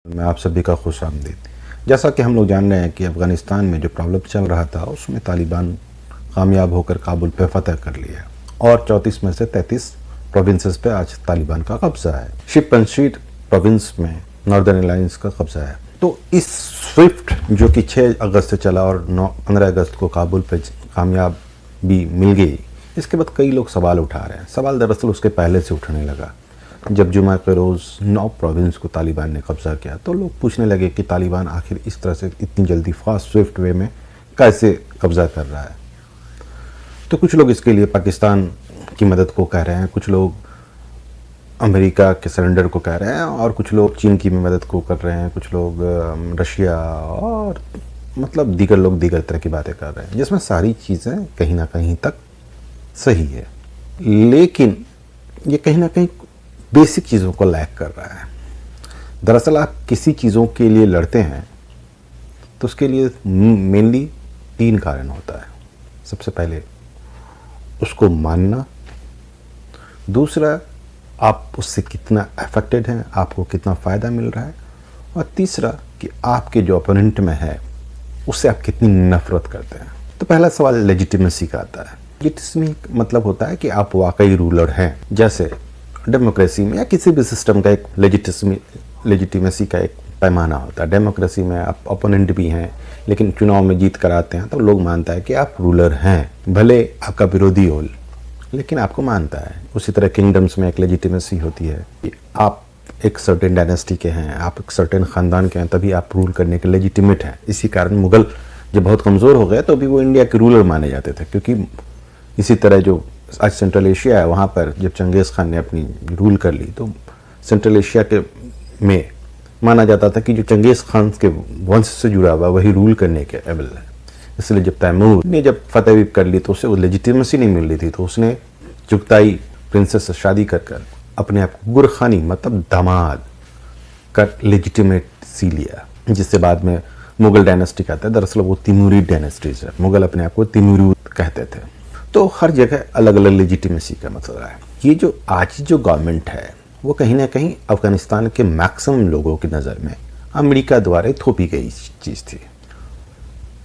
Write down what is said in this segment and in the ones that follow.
मैं आप सभी का खुशामदीद। जैसा कि हम लोग जान रहे हैं कि अफ़गानिस्तान में जो प्रॉब्लम चल रहा था उसमें तालिबान कामयाब होकर काबुल पे फतह कर लिया और 34 में से 33 प्रोविंसेस पे आज तालिबान का कब्जा है। शिपंशीर प्रोविंस में नॉर्दर्न अलायंस का कब्जा है। तो इस स्विफ्ट जो कि 6 अगस्त से चला और 15 अगस्त को काबुल पे कामयाबी मिल गई, इसके बाद कई लोग सवाल उठा रहे हैं। सवाल दरअसल उसके पहले से उठने लगा जब जुमा के रोज़ 9 प्रोविंस को तालिबान ने कब्जा किया। तो लोग पूछने लगे कि तालिबान आखिर इस तरह से इतनी जल्दी फास्ट स्विफ्ट वे में कैसे कब्जा कर रहा है। तो कुछ लोग इसके लिए पाकिस्तान की मदद को कह रहे हैं, कुछ लोग अमेरिका के सरेंडर को कह रहे हैं और कुछ लोग चीन की मदद को कर रहे हैं, कुछ लोग रशिया और मतलब दीगर लोग दीगर तरह की बातें कर रहे हैं, जिसमें सारी चीज़ें कहीं ना कहीं तक सही है, लेकिन ये कहीं ना कहीं बेसिक चीज़ों को लैक कर रहा है। दरअसल आप किसी चीज़ों के लिए लड़ते हैं तो उसके लिए मेनली 3 कारण होता है। सबसे पहले उसको मानना, दूसरा आप उससे कितना अफेक्टेड हैं, आपको कितना फ़ायदा मिल रहा है, और तीसरा कि आपके जो अपोनेंट में है उससे आप कितनी नफरत करते हैं। तो पहला सवाल लेजिटिमेसी का आता है। लेजिटिमेसी मतलब होता है कि आप वाकई रूलर हैं। जैसे डेमोक्रेसी में या किसी भी सिस्टम का एक लेजिटिमेसी का एक पैमाना होता है। डेमोक्रेसी में आप अपोनेंट भी हैं, लेकिन चुनाव में जीत कर आते हैं तो लोग मानता है कि आप रूलर हैं, भले आपका विरोधी हो लेकिन आपको मानता है। उसी तरह किंगडम्स में एक लेजिटिमेसी होती है कि आप एक सर्टेन डायनेस्टी के हैं, आप एक सर्टेन ख़ानदान के हैं, तभी आप रूल करने के लेजिटिमेट हैं। इसी कारण मुग़ल जब बहुत कमज़ोर हो गए तो भी वो इंडिया के रूलर माने जाते थे, क्योंकि इसी तरह जो आज सेंट्रल एशिया है वहाँ पर जब चंगेज़ खान ने अपनी रूल कर ली तो सेंट्रल एशिया के में माना जाता था कि जो चंगेज़ खान के वंश से जुड़ा हुआ वही रूल करने के एबल है। इसलिए जब तैमूर ने जब फतेह भी कर ली तो उसे वो लेजिटिमेसी नहीं मिल रही थी, तो उसने चुगताई प्रिंसेस से शादी कर अपने आप को गुरखानी मतलब दामाद कर लेजिटिमेसी लिया, जिससे बाद में मुग़ल डायनेस्टी कहता है। दरअसल वो तिमूरिद डायनेस्टीज है, मुग़ल अपने आप को तिमूरिद कहते थे। तो हर जगह अलग अलग लेजिटिमेसी का मसला है। ये जो आज जो गवर्नमेंट है वो कहीं ना कहीं अफ़गानिस्तान के मैक्सिमम लोगों की नज़र में अमेरिका द्वारा थोपी गई चीज़ थी,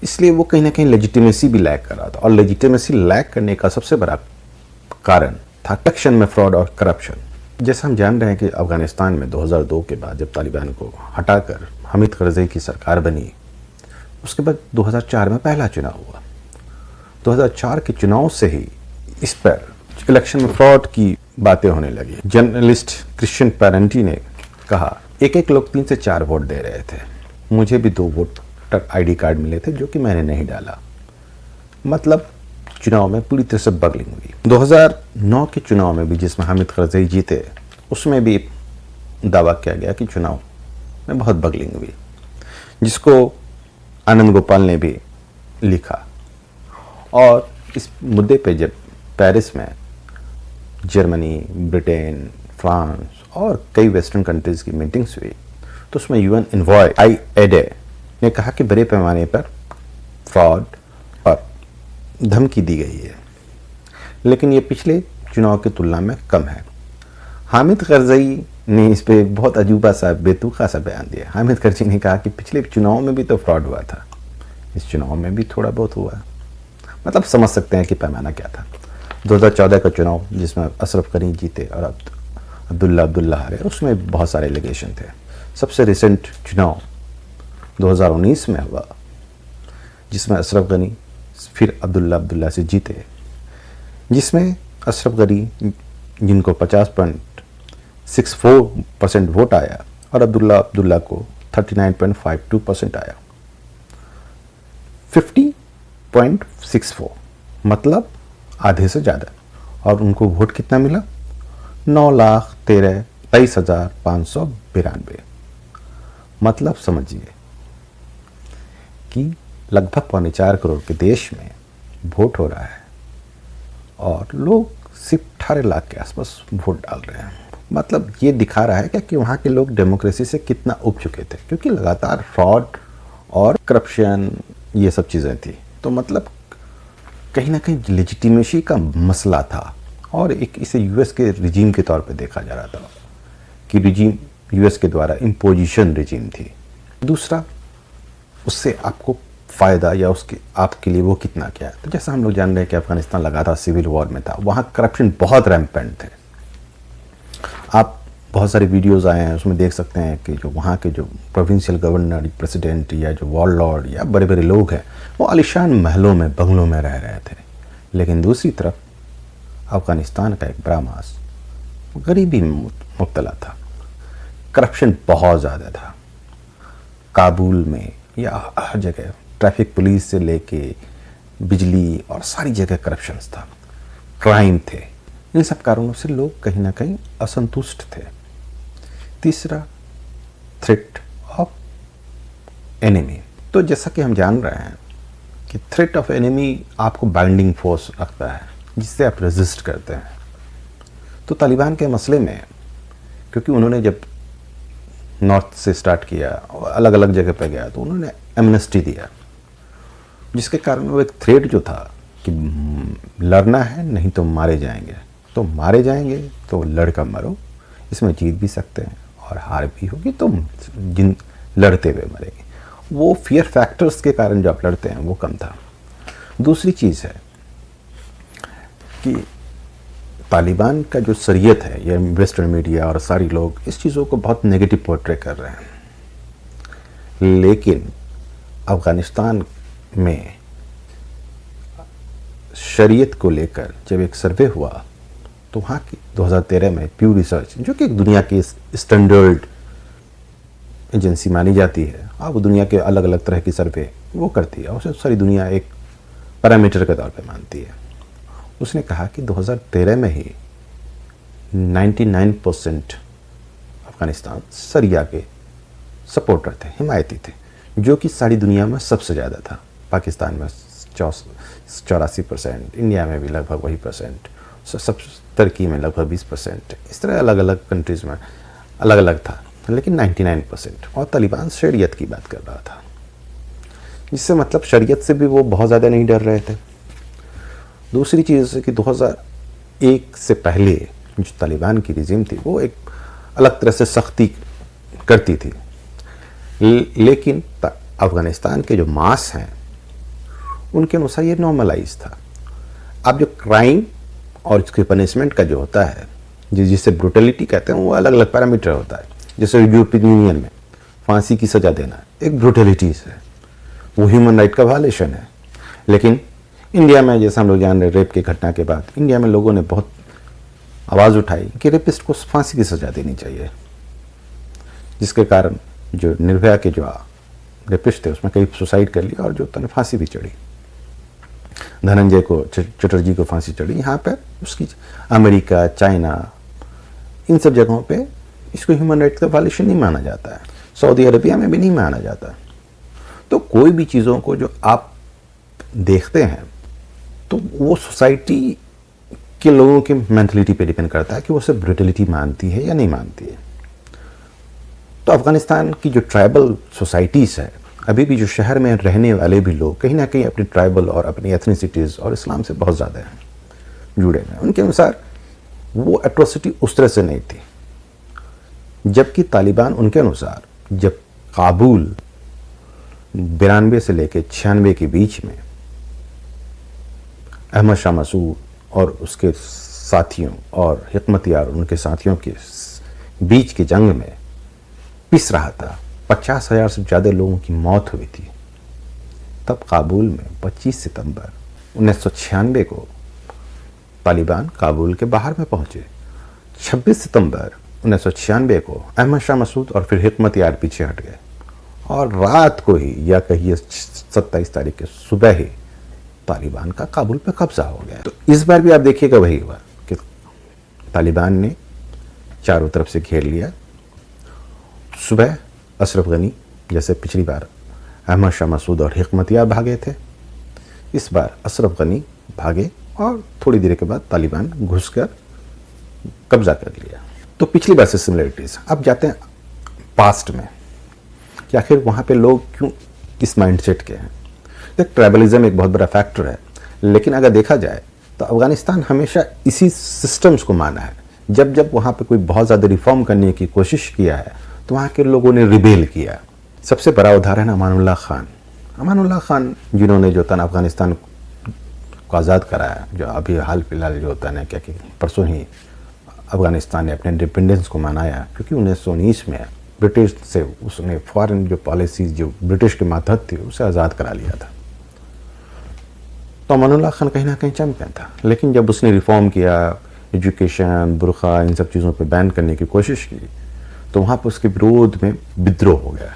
इसलिए वो कहीं ना कहीं लेजिटिमेसी भी लैक कर रहा था। और लेजिटिमेसी लैक करने का सबसे बड़ा कारण था इलेक्शन में फ्रॉड और करप्शन। जैसा हम जान रहे हैं कि अफ़गानिस्तान में 2002 के बाद जब तालिबान को हटाकर हामिद करज़ई की सरकार बनी, उसके बाद 2004 में पहला चुनाव हुआ। 2004 के चुनाव से ही इस पर इलेक्शन में फ्रॉड की बातें होने लगी। जर्नलिस्ट क्रिश्चियन पेरेंटी ने कहा एक लोग 3 से 4 वोट दे रहे थे, मुझे भी 2 वोटर आईडी कार्ड मिले थे जो कि मैंने नहीं डाला। मतलब चुनाव में पूरी तरह से बगलिंग हुई। 2009 के चुनाव में भी जिसमें हामिद करज़ई जीते, उसमें भी दावा किया गया कि चुनाव में बहुत बगलिंग हुई, जिसको आनंद गोपाल ने भी लिखा। और इस मुद्दे पे जब पेरिस में जर्मनी, ब्रिटेन, फ्रांस और कई वेस्टर्न कंट्रीज़ की मीटिंग्स हुई तो उसमें यूएन एनवॉय आई एडे ने कहा कि बड़े पैमाने पर फ्रॉड और धमकी दी गई है, लेकिन ये पिछले चुनाव की तुलना में कम है। हामिद करज़ई ने इस पर बहुत अजूबा सा बेतुका सा बयान दिया। हामिद करज़ई ने कहा कि पिछले चुनाव में भी तो फ्रॉड हुआ था, इस चुनाव में भी थोड़ा बहुत हुआ। मतलब समझ सकते हैं कि पैमाना क्या था। 2014 का चुनाव जिसमें अशरफ गनी जीते और अब्दुल्ला हारे, उसमें बहुत सारे एलिगेशन थे। सबसे रिसेंट चुनाव 2019 में हुआ जिसमें अशरफ गनी फिर अब्दुल्ला से जीते, जिसमें अशरफ गनी जिनको 50.64% वोट आया और अब्दुल्ला को 39.52% आया। 50.64 मतलब आधे से ज़्यादा। और उनको वोट कितना मिला? 9,23,592। मतलब समझिए कि लगभग 4.25 करोड़ के देश में वोट हो रहा है और लोग सिर्फ 18 लाख के आसपास वोट डाल रहे हैं। मतलब ये दिखा रहा है कि वहाँ के लोग डेमोक्रेसी से कितना उब चुके थे, क्योंकि लगातार फ्रॉड और करप्शन ये सब चीज़ें थी। तो मतलब कहीं ना कहीं लेजिटिमेसी का मसला था और एक इसे यूएस के रिजीम के तौर पे देखा जा रहा था कि रिजीम यूएस के द्वारा इम्पोजिशन रिजीम थी। दूसरा, उससे आपको फ़ायदा या उसके आपके लिए वो कितना क्या है। तो जैसा हम लोग जान रहे हैं कि अफगानिस्तान लगातार सिविल वॉर में था, वहाँ करप्शन बहुत रैम्पेंट थे। आप बहुत सारे वीडियोस आए हैं, उसमें देख सकते हैं कि जो वहाँ के जो प्रोविंशियल गवर्नर, प्रेसिडेंट या जो वॉरलॉर्ड या बड़े बड़े लोग हैं, वो आलिशान महलों में, बंगलों में रह रहे थे। लेकिन दूसरी तरफ अफगानिस्तान का एक बड़ा मास गरीबी में मुब्तला था। करप्शन बहुत ज़्यादा था। काबुल में या हर जगह ट्रैफिक पुलिस से लेके बिजली और सारी जगह करप्शंस था, क्राइम थे। इन सब कारणों से लोग कहीं ना कहीं असंतुष्ट थे। तीसरा, थ्रेट ऑफ एनिमी। तो जैसा कि हम जान रहे हैं कि थ्रेट ऑफ एनिमी आपको बाइंडिंग फोर्स रखता है, जिससे आप रेजिस्ट करते हैं। तो तालिबान के मसले में, क्योंकि उन्होंने जब नॉर्थ से स्टार्ट किया और अलग अलग जगह पर गया, तो उन्होंने एमनेस्टी दिया, जिसके कारण वो एक थ्रेट जो था कि लड़ना है नहीं तो मारे जाएंगे, तो मारे जाएंगे तो लड़कर मरो, इसमें जीत भी सकते हैं और हार भी होगी तो जिन लड़ते हुए मरेंगे। वो फियर फैक्टर्स के कारण जो आप लड़ते हैं वो कम था। दूसरी चीज़ है कि तालिबान का जो शरीयत है, या वेस्टर्न मीडिया और सारी लोग इस चीज़ों को बहुत नेगेटिव पोर्ट्रे कर रहे हैं। लेकिन अफ़गानिस्तान में शरीयत को लेकर जब एक सर्वे हुआ, तो वहाँ की 2013 में प्यू रिसर्च, जो कि एक दुनिया की स्टैंडर्ड एजेंसी मानी जाती है, वो दुनिया के अलग अलग तरह की सर्वे वो करती है, उसे सारी दुनिया एक पैरामीटर के तौर पे मानती है। उसने कहा कि 2013 में ही 99% अफ़गानिस्तान शरिया के सपोर्टर थे, हिमायती थे, जो कि सारी दुनिया में सबसे ज़्यादा था। पाकिस्तान में 84%, इंडिया में भी लगभग वही परसेंट, सब तुर्की में लगभग 20%, इस तरह अलग अलग कंट्रीज़ में अलग अलग था, लेकिन 99%। और तालिबान शरीयत की बात कर रहा था, जिससे मतलब शरीयत से भी वो बहुत ज़्यादा नहीं डर रहे थे। दूसरी चीज़ है कि 2001 से पहले जो तालिबान की रिजीम थी, वो एक अलग तरह से सख्ती करती थी, लेकिन अफ़गानिस्तान के जो मास हैं उनके अनुसार ये नॉर्मलाइज था। अब जो क्राइम और इसके पनिशमेंट का जो होता है, जिसे ब्रुटलिटी कहते हैं, वो अलग अलग पैरामीटर होता है। जैसे यूरोपियन यूनियन में फांसी की सज़ा देना एक ब्रुटलिटीज़ है, वो ह्यूमन राइट का वायलेशन है। लेकिन इंडिया में, जैसे हम लोग जान रहे, रेप की घटना के बाद इंडिया में लोगों ने बहुत आवाज़ उठाई कि रेपिस्ट को फांसी की सज़ा देनी चाहिए, जिसके कारण जो निर्भया के जो रेपिस्ट थे उसमें कई सुसाइड कर लिया और जो तने फांसी भी चढ़ी। धनंजय को, चटर्जी को फांसी चढ़ी। यहाँ पर उसकी अमेरिका, चाइना, इन सब जगहों पे इसको ह्यूमन राइट का वायलेशन नहीं माना जाता है। सऊदी अरबिया में भी नहीं माना जाता। तो कोई भी चीज़ों को जो आप देखते हैं, तो वो सोसाइटी के लोगों की मेंटलिटी पे डिपेंड करता है कि वो सिर्फ ब्रुटलिटी मानती है या नहीं मानती है। तो अफ़गानिस्तान की जो ट्राइबल सोसाइटीज़ है, अभी भी जो शहर में रहने वाले भी लोग कहीं ना कहीं अपनी ट्राइबल और अपनी एथनिसिटीज़ और इस्लाम से बहुत ज़्यादा हैं जुड़े हैं। उनके अनुसार वो एट्रोसिटी उस तरह से नहीं थी। जबकि तालिबान उनके अनुसार जब काबुल 92 से लेकर 96 के बीच में अहमद शाह मसूद और उसके साथियों और हिकमत यार उनके साथियों के बीच की जंग में पिस रहा था, 50,000 से ज़्यादा लोगों की मौत हुई थी। तब काबुल में 25 सितंबर 1996 को तालिबान काबुल के बाहर में पहुंचे। 26 सितंबर 1996 को अहमद शाह मसूद और फिर हिकमत यार पीछे हट गए और रात को ही, या कहिए 27 तारीख के सुबह ही, तालिबान का काबुल पे कब्जा हो गया। तो इस बार भी आप देखिएगा वही हुआ कि तालिबान ने चारों तरफ से घेर लिया। सुबह अशरफ गनी, जैसे पिछली बार अहमद शाह मसूद और हिकमत यार भागे थे, इस बार अशरफ गनी भागे और थोड़ी देर के बाद तालिबान घुसकर कब्जा कर लिया। तो पिछली बार से सिमिलरिटीज़। अब जाते हैं पास्ट में कि आखिर वहाँ पे लोग क्यों इस माइंडसेट के हैं। तो ट्राइबलिज्म एक बहुत बड़ा फैक्टर है, लेकिन अगर देखा जाए तो अफ़गानिस्तान हमेशा इसी सिस्टम्स को माना है, जब जब वहाँ पे कोई बहुत ज़्यादा रिफॉर्म करने की कोशिश किया है तो वहाँ के लोगों ने रिबेल किया। सबसे बड़ा उदाहरण अमानुल्लाह खान। अमानुल्लाह खान जिन्होंने जो था अफगानिस्तान को आज़ाद कराया, जो अभी हाल फिलहाल जो होता है ना क्या कि परसों ही अफगानिस्तान ने अपने इंडिपेंडेंस को मनाया, क्योंकि 1919 में ब्रिटिश से उसने फॉरेन जो पॉलिसीज जो ब्रिटिश के मातहत थी उसे आज़ाद करा लिया था। तो अमानुल्लाह खान कहीं ना कहीं चैंपियन था, लेकिन जब उसने रिफॉर्म किया, एजुकेशन, बुरखा, इन सब चीज़ों पे बैन करने की कोशिश की, तो वहाँ पर उसके विरोध में विद्रोह हो गया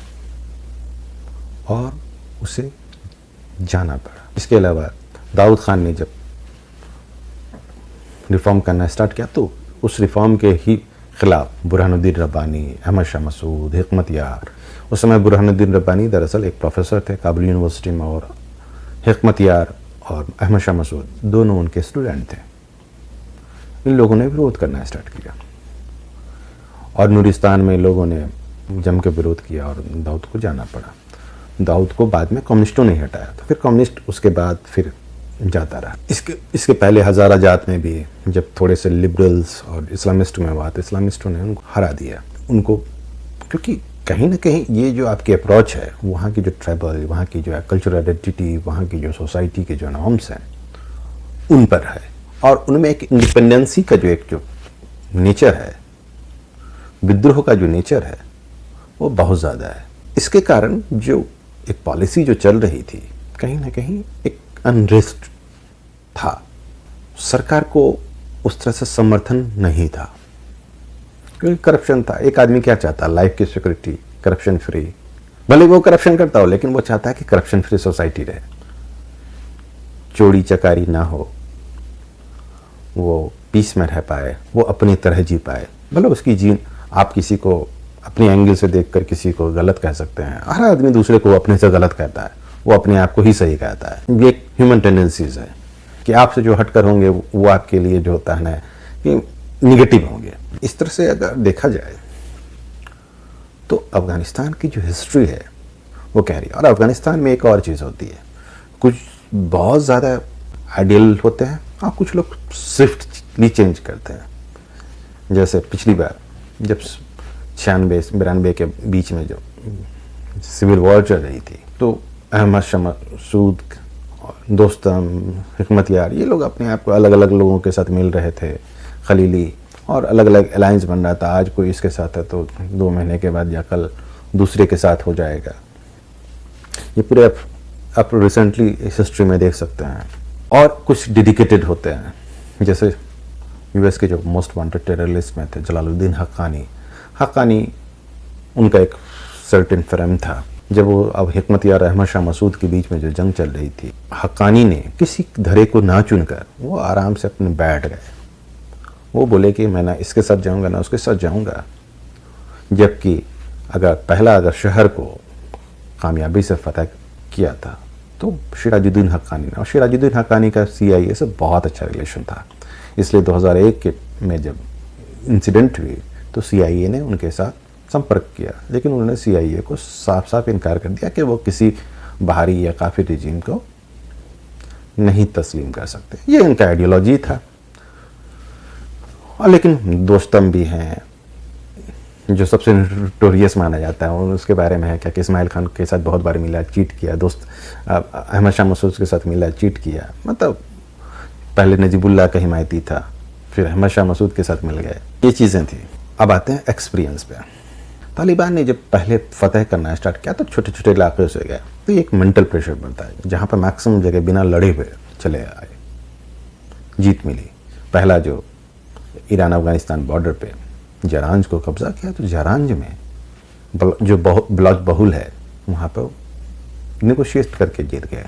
और उसे जाना पड़ा। इसके अलावा दाऊद खान ने जब रिफॉर्म करना स्टार्ट किया तो उस रिफॉर्म के ही खिलाफ बुरहानुद्दीन रब्बानी, अहमद शाह मसूद, हिकमत यार, उस समय बुरहानुद्दीन रब्बानी दरअसल एक प्रोफेसर थे काबुल यूनिवर्सिटी में और हिकमत यार और अहमद शाह मसूद दोनों उनके स्टूडेंट थे। इन लोगों ने विरोध करना स्टार्ट किया और नूरिस्तान में लोगों ने जम के विरोध किया और दाऊद को जाना पड़ा। दाऊद को बाद में कम्युनिस्टों ने हटाया, तो फिर कम्युनिस्ट उसके बाद फिर जाता रहा। इसके पहले हज़ाराजात में भी जब थोड़े से लिबरल्स और इस्लामिस्ट में हुआ तो इस्लामिस्टों ने उनको हरा दिया उनको, क्योंकि कहीं ना कहीं ये जो आपकी अप्रोच है, वहाँ की जो ट्राइबल, वहाँ की जो है कल्चरल आइडेंटिटी, वहाँ की जो सोसाइटी के जो नॉर्म्स हैं उन पर है और उनमें एक इंडिपेंडेंसी का जो एक जो नेचर है, विद्रोह का जो नेचर है वो बहुत ज़्यादा है। इसके कारण जो एक पॉलिसी जो चल रही थी कहीं ना कहीं एक अनरेस्ट था, सरकार को उस तरह से समर्थन नहीं था क्योंकि करप्शन था। एक आदमी क्या चाहता, लाइफ की सिक्योरिटी, करप्शन फ्री, भले वो करप्शन करता हो लेकिन वो चाहता है कि करप्शन फ्री सोसाइटी रहे, चोरी चकारी ना हो, वो पीस में रह पाए, वो अपनी तरह जी पाए। भले उसकी जीन आप किसी को अपने एंगल से देखकर किसी को गलत कह सकते हैं, हर आदमी दूसरे को अपने से गलत कहता है, वो अपने आप को ही सही कहता है। ये एक ह्यूमन टेंडेंसीज है कि आपसे जो हटकर होंगे वो आपके लिए जो होता है ना कि निगेटिव होंगे। इस तरह से अगर देखा जाए तो अफगानिस्तान की जो हिस्ट्री है वो कह रही है। और अफगानिस्तान में एक और चीज़ होती है, कुछ बहुत ज़्यादा आइडियल होते हैं और कुछ लोग स्विफ्टली चेंज करते हैं। जैसे पिछली बार जब 96-92 के बीच में जो सिविल वॉर चल रही थी तो अहमद शाह मसूद, दोस्तम, हिकमत यार, ये लोग अपने आप को अलग अलग लोगों के साथ मिल रहे थे, खलीली, और अलग अलग अलायंस बन रहा था। आज कोई इसके साथ है तो 2 महीने के बाद या कल दूसरे के साथ हो जाएगा। ये पूरे आप रिसेंटली इस हिस्ट्री में देख सकते हैं। और कुछ डेडिकेटेड होते हैं, जैसे यूएस के जो मोस्ट वांटेड टेररिस्ट में थे जलालुद्दीन हक्कानी, उनका एक सर्टेन फ्रेम था। जब वो अब हिकमत यार अहमद शाह मसूद के बीच में जो जंग चल रही थी, हक्कानी ने किसी धरे को ना चुनकर वो आराम से अपने बैठ गए। वो बोले कि मैं ना इसके साथ जाऊंगा ना उसके साथ जाऊंगा। जबकि अगर शहर को कामयाबी से फतह किया था तो सिराजुद्दीन हक्कानी ने, और सिराजुद्दीन हक्कानी का CIA से बहुत अच्छा रिलेशन था। इसलिए 2001 में जब इंसिडेंट हुई तो CIA ने उनके साथ संपर्क किया, लेकिन उन्होंने CIA को साफ साफ इनकार कर दिया कि वो किसी बाहरी या काफिर रिजीम को नहीं तस्लीम कर सकते। ये इनका आइडियोलॉजी था। और लेकिन दोस्तम भी हैं जो सबसे नोटोरियस माना जाता है, और उसके बारे में है क्या कि इस्माइल खान के साथ बहुत बार मिला, चीट किया, दोस्त अहमद शाह मसूद के साथ मिला, चीट किया। मतलब पहले नजीबुल्लाह का हिमायती था, फिर अहमद शाह मसूद के साथ मिल गए, ये चीज़ें थी। अब आते हैं एक्सपीरियंस पे। तालिबान ने जब पहले फतह करना स्टार्ट किया तो छोटे छोटे इलाके से गया, तो एक मेंटल प्रेशर बनता है जहाँ पर मैक्सिमम जगह बिना लड़े हुए चले आए, जीत मिली। पहला जो ईरान अफगानिस्तान बॉर्डर पे जरांज को कब्जा किया, तो जरांज में जो ब्लॉक बहुल है वहाँ पर नेगोशिएट करके जीत गए,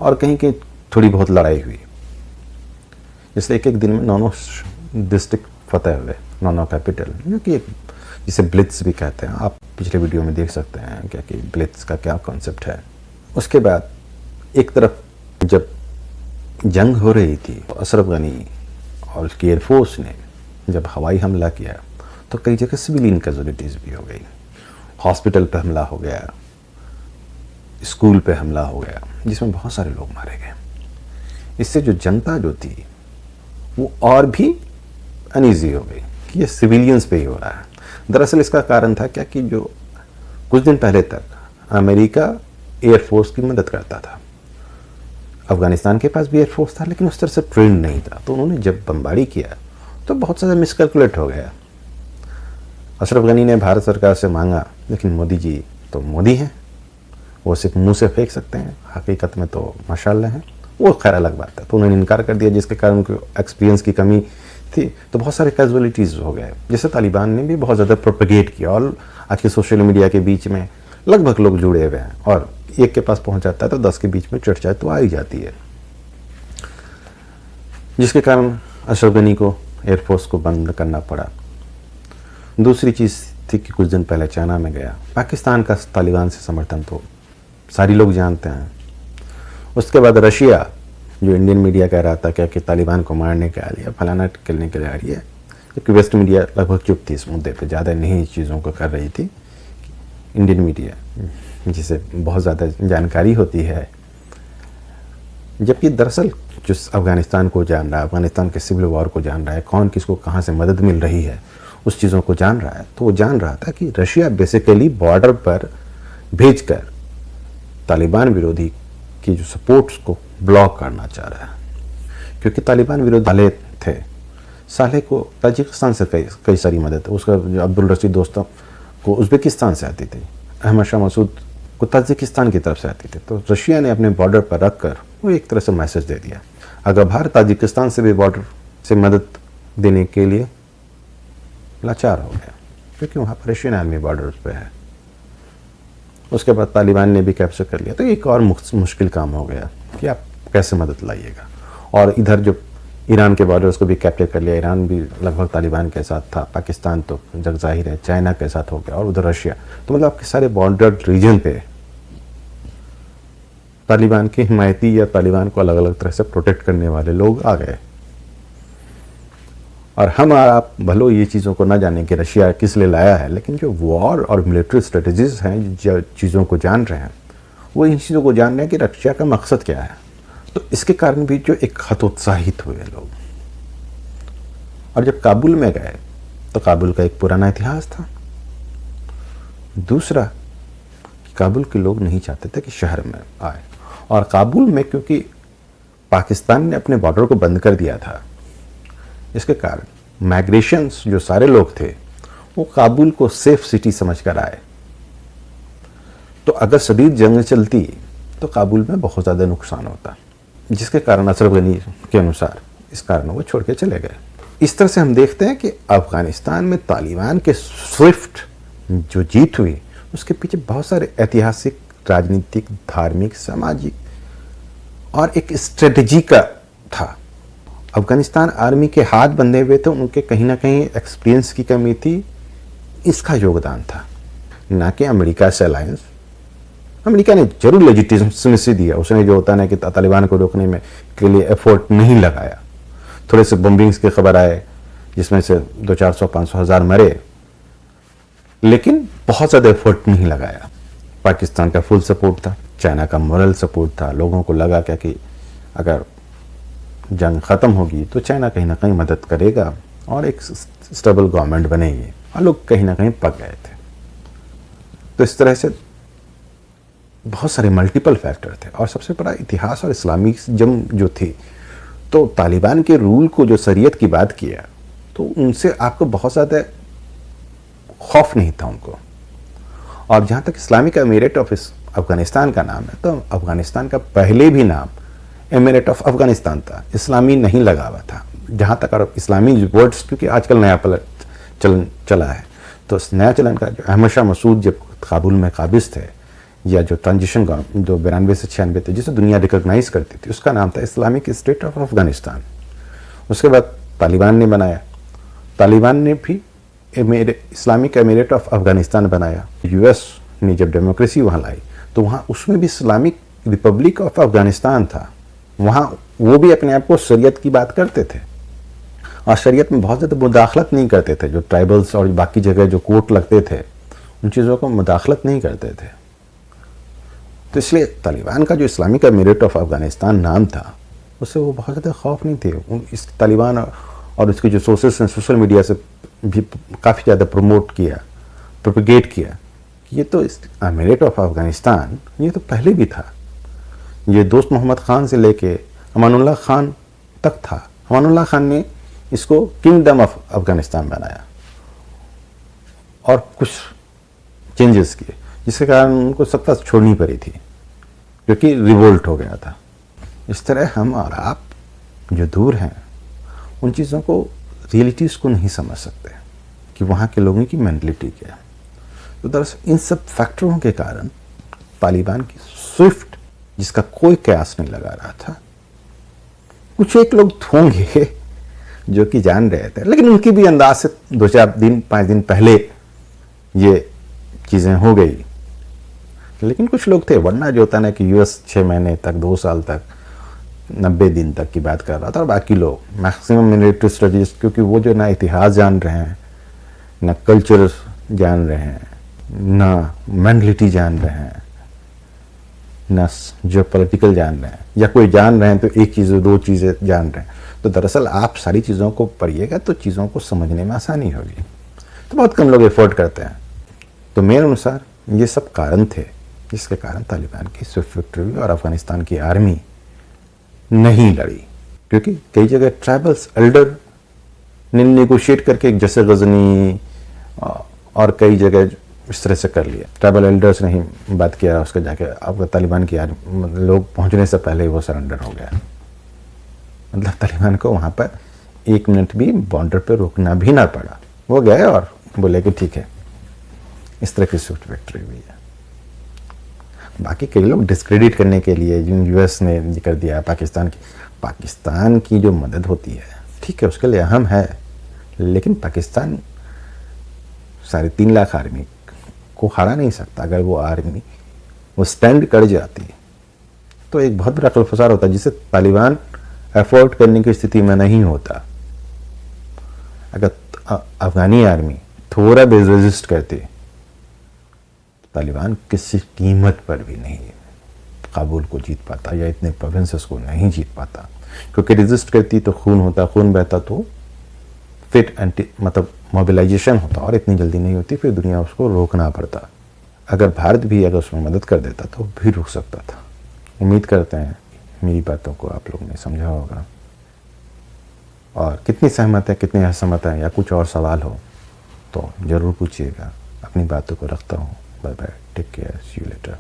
और कहीं कहीं थोड़ी बहुत लड़ाई हुई। इसलिए एक दिन में 9 डिस्ट्रिक्ट फतह हुए, 9 कैपिटल, जो कि एक जिसे ब्लिट्स भी कहते हैं। आप पिछले वीडियो में देख सकते हैं क्या कि ब्लिट्स का क्या कॉन्सेप्ट है। उसके बाद एक तरफ जब जंग हो रही थी तो अशरफ गनी और उसकी एयरफोर्स ने जब हवाई हमला किया तो कई जगह सिविलियन कैजुअलिटीज़ भी हो गई। हॉस्पिटल पे हमला हो गया, स्कूल पे हमला हो गया, जिसमें बहुत सारे लोग मारे गए। इससे जो जनता जो थी वो और भी अनईजी हो गई कि ये सिविलियंस पे ही हो रहा है। दरअसल इसका कारण था क्या कि जो कुछ दिन पहले तक अमेरिका एयरफोर्स की मदद करता था, अफगानिस्तान के पास भी एयरफोर्स था लेकिन उस तरह से ट्रेंड नहीं था, तो उन्होंने जब बमबारी किया तो बहुत ज़्यादा मिसकैलकुलेट हो गया। अशरफ गनी ने भारत सरकार से मांगा, लेकिन मोदी जी तो मोदी हैं, वो सिर्फ मुंह से फेंक सकते हैं, हकीकत में तो माशाल्लाह हैं, वो खैर अलग बात है। तो उन्होंने इनकार कर दिया, जिसके कारण उनको एक्सपीरियंस की कमी थी, तो बहुत सारे कैजुअलिटीज़ हो गए। जैसे तालिबान ने भी बहुत ज़्यादा प्रोपेगेट किया और आज के सोशल मीडिया के बीच में लगभग लोग जुड़े हुए हैं, और एक के पास पहुंच जाता है तो 10 के बीच में चर्चा तो आ ही जाती है, जिसके कारण अशरफ गनी को एयरफोर्स को बंद करना पड़ा। दूसरी चीज़ थी कि कुछ दिन पहले चाइना में गया। पाकिस्तान का तालिबान से समर्थन तो सारी लोग जानते हैं। उसके बाद रशिया, जो इंडियन मीडिया कह रहा था क्या कि तालिबान को मारने के लिए फलाना करने के लिए आ रही है, जबकि वेस्ट मीडिया लगभग चुप थी इस मुद्दे पे, ज़्यादा नहीं चीज़ों को कर रही थी। इंडियन मीडिया जिसे बहुत ज़्यादा जानकारी होती है, जबकि दरअसल जो अफ़गानिस्तान को जान रहा है, अफ़गानिस्तान के सिविल वॉर को जान रहा है, कौन किसको कहाँ से मदद मिल रही है, उस चीज़ों को जान रहा है, तो वो जान रहा था कि रशिया बेसिकली बॉर्डर पर भेजकर तालिबान विरोधी की जो सपोर्ट्स को ब्लॉक करना चाह रहा है, क्योंकि तालिबान विरोधी साले थे। साले को ताजिकिस्तान से कई सारी मदद, उसका जो अब्दुल रशीद दोस्तों को उज़्बेकिस्तान से आती थी, अहमद शाह मसूद को ताजिकिस्तान की तरफ से आती थी। तो रशिया ने अपने बॉर्डर पर रख कर वो एक तरह से मैसेज दे दिया, अगर भारत ताजिकिस्तान से भी बॉर्डर से मदद देने के लिए लाचार हो गया, क्योंकि वहाँ पर रशियन आर्मी बॉर्डर पे है। उसके बाद तालिबान ने भी कैप्चर कर लिया, तो एक और मुश्किल काम हो गया कि आप कैसे मदद लाइएगा। और इधर जो ईरान के बॉर्डर्स को भी कैप्चर कर लिया, ईरान भी लगभग तालिबान के साथ था, पाकिस्तान तो जग जाहिर है चाइना के साथ हो गया, और उधर रशिया। तो मतलब आपके सारे बॉर्डर रीजन पे तालिबान की हिमायती या तालिबान को अलग अलग तरह से प्रोटेक्ट करने वाले लोग आ गए। और हम आप भलो ये चीज़ों को ना जाने कि रशिया किस लिए लाया है, लेकिन जो वॉर और मिलिट्री स्ट्रेटजीज हैं, जो चीज़ों को जान रहे हैं, वो इन चीज़ों को जान रहे हैं कि रशिया का मकसद क्या है। तो इसके कारण भी जो एक हतोत्साहित हुए लोग। और जब काबुल में गए तो काबुल का एक पुराना इतिहास था। दूसरा, काबुल के लोग नहीं चाहते थे कि शहर में आए, और काबुल में क्योंकि पाकिस्तान ने अपने बॉर्डर को बंद कर दिया था, इसके कारण माइग्रेशंस जो सारे लोग थे वो काबुल को सेफ सिटी समझकर आए। तो अगर शदीद जंग चलती तो काबुल में बहुत ज़्यादा नुकसान होता, जिसके कारण अशरफ गनी के अनुसार इस कारण वो छोड़ के चले गए। इस तरह से हम देखते हैं कि अफ़गानिस्तान में तालिबान के स्विफ्ट जो जीत हुई, उसके पीछे बहुत सारे ऐतिहासिक, राजनीतिक, धार्मिक, सामाजिक और एक स्ट्रेटजी का था। अफ़गानिस्तान आर्मी के हाथ बंधे हुए थे, उनके कहीं ना कहीं एक्सपीरियंस की कमी थी, इसका योगदान था, ना कि अमेरिका से अलायंस। अमेरिका ने जरूर लेजिटिमेसी दिया, उसने जो होता है कि तालिबान को रोकने में के लिए एफर्ट नहीं लगाया। थोड़े से बम्बिंग्स की खबर आए जिसमें से 200-400-500 मरे, लेकिन बहुत ज़्यादा एफर्ट नहीं लगाया। पाकिस्तान का फुल सपोर्ट था, चाइना का मॉरल सपोर्ट था, लोगों को लगा क्या कि अगर जंग ख़त्म होगी तो चाइना कहीं ना कहीं मदद करेगा और एक स्टेबल गवर्नमेंट बनेगी, और लोग कहीं ना कहीं पक गए थे। तो इस तरह से बहुत सारे मल्टीपल फैक्टर थे, और सबसे बड़ा इतिहास और इस्लामी जंग जो थी, तो तालिबान के रूल को जो शरीयत की बात किया, तो उनसे आपको बहुत ज़्यादा खौफ नहीं था उनको। और जहाँ तक इस्लामिक एमिरेट ऑफ अफ़गानिस्तान का नाम है, तो अफ़गानिस्तान का पहले भी नाम एमिरेट ऑफ अफ़गानिस्तान था, इस्लामी नहीं लगा हुआ था। जहाँ तक और इस्लामी वर्ड्स, क्योंकि आजकल नया चलन चला है, तो इस नया चलन का जो अहमद शाह मसूद जब काबुल में काबिज थे, या जो ट्रांजिशन जो 92 से 96 थे, जिसे दुनिया रिकॉग्नाइज करती थी, उसका नाम था इस्लामिक स्टेट ऑफ अफ़गानिस्तान। उसके बाद तालिबान ने बनाया, तालिबान ने भी इस्लामिक एमिरेट ऑफ अफ़गानिस्तान बनाया। यूएस ने जब डेमोक्रेसी वहाँ लाई, तो वहाँ उसमें भी इस्लामिक रिपब्लिक ऑफ अफ़गानिस्तान था। वहाँ वो भी अपने आप को शरीयत की बात करते थे, और शरीयत में बहुत ज़्यादा मुदाखलत नहीं करते थे। जो ट्राइबल्स और बाकी जगह जो कोर्ट लगते थे, उन चीज़ों को मुदाखलत नहीं करते थे। तो इसलिए तालिबान का जो इस्लामिक एमिरेट ऑफ अफ़गानिस्तान नाम था, उससे वो बहुत ज़्यादा खौफ नहीं थे। इस तालिबान और उसकी जो सोर्सेस हैं सोशल मीडिया से भी काफ़ी ज़्यादा प्रमोट किया, प्रोपगेट किया कि ये तो एमिरेट ऑफ अफ़गानिस्तान ये तो पहले भी था। ये दोस्त मोहम्मद ख़ान से लेके अमानुल्लाह ख़ान तक था। अमानुल्लाह ख़ान ने इसको किंगडम ऑफ अफ़गानिस्तान बनाया और कुछ चेंजेस किए, जिसके कारण उनको सत्ता छोड़नी पड़ी थी, क्योंकि रिवोल्ट हो गया था। इस तरह हम और आप जो दूर हैं उन चीज़ों को, रियलिटीज़ को नहीं समझ सकते कि वहाँ के लोगों की मेंटलिटी क्या है। तो दरअसल इन सब फैक्टरों के कारण तालिबान की स्विफ्ट, जिसका कोई कयास नहीं लगा रहा था, कुछ एक लोग होंगे जो कि जान रहे थे, लेकिन उनकी भी अंदाज से 2-4 दिन 5 दिन पहले ये चीज़ें हो गई। लेकिन कुछ लोग थे, वरना जो होता ना कि यूएस 6 महीने तक 2 साल तक 90 दिन तक की बात कर रहा था, और बाकी लोग मैक्सिमम मिलिट्री स्ट्रेटजिस्ट, क्योंकि वो जो ना इतिहास जान रहे हैं, ना कल्चर जान रहे हैं, ना मेंटलिटी जान रहे हैं, ना जो पॉलिटिकल जान रहे हैं, या कोई जान रहे हैं तो एक चीज़ 2 चीज़ें जान रहे हैं। तो दरअसल आप सारी चीज़ों को पढ़िएगा तो चीज़ों को समझने में आसानी होगी। तो बहुत कम लोग एफर्ट करते हैं। तो मेरे अनुसार ये सब कारण थे जिसके कारण तालिबान की स्विफ्ट विक्ट्री और अफगानिस्तान की आर्मी नहीं लड़ी, क्योंकि कई जगह ट्राइबल्स एल्डर ने नेगोशिएट करके, जैसे गजनी और कई जगह इस तरह से कर लिया। ट्राइबल एल्डर्स ने ही बात किया, उसके जाके अब तालिबान की लोग पहुंचने से पहले ही वो सरेंडर हो गया। मतलब तालिबान को वहाँ पर 1 मिनट भी बॉर्डर पे रुकना भी ना पड़ा, वो गए और बोले कि ठीक है। इस तरह की स्विफ्ट विक्ट्री हुई है। बाकी कई लोग डिस्क्रेडिट करने के लिए, जिन यूएस ने कर दिया पाकिस्तान की जो मदद होती है, ठीक है, उसके लिए अहम है, लेकिन पाकिस्तान 3.5 लाख आर्मी को हरा नहीं सकता। अगर वो आर्मी वो स्टैंड कर जाती तो एक बहुत बड़ा कलफसार होता, जिसे तालिबान एफोर्ड करने की स्थिति में नहीं होता। अगर अफगानी आर्मी थोड़ा भी रेजिस्ट करती, तालिबान किसी कीमत पर भी नहीं काबुल को जीत पाता, या इतने प्रोविंसेस को नहीं जीत पाता, क्योंकि रेजिस्ट करती तो खून होता, खून बहता तो फिर मतलब मोबिलाइजेशन होता, और इतनी जल्दी नहीं होती, फिर दुनिया उसको रोकना पड़ता। अगर भारत भी अगर उसमें मदद कर देता तो भी रुक सकता था। उम्मीद करते हैं मेरी बातों को आप लोगों ने समझा होगा, और कितनी सहमत है, कितनी असहमत है, या कुछ और सवाल हो तो ज़रूर पूछिएगा। अपनी बातों को रखता हूँ। Bye bye, take care, see you letter.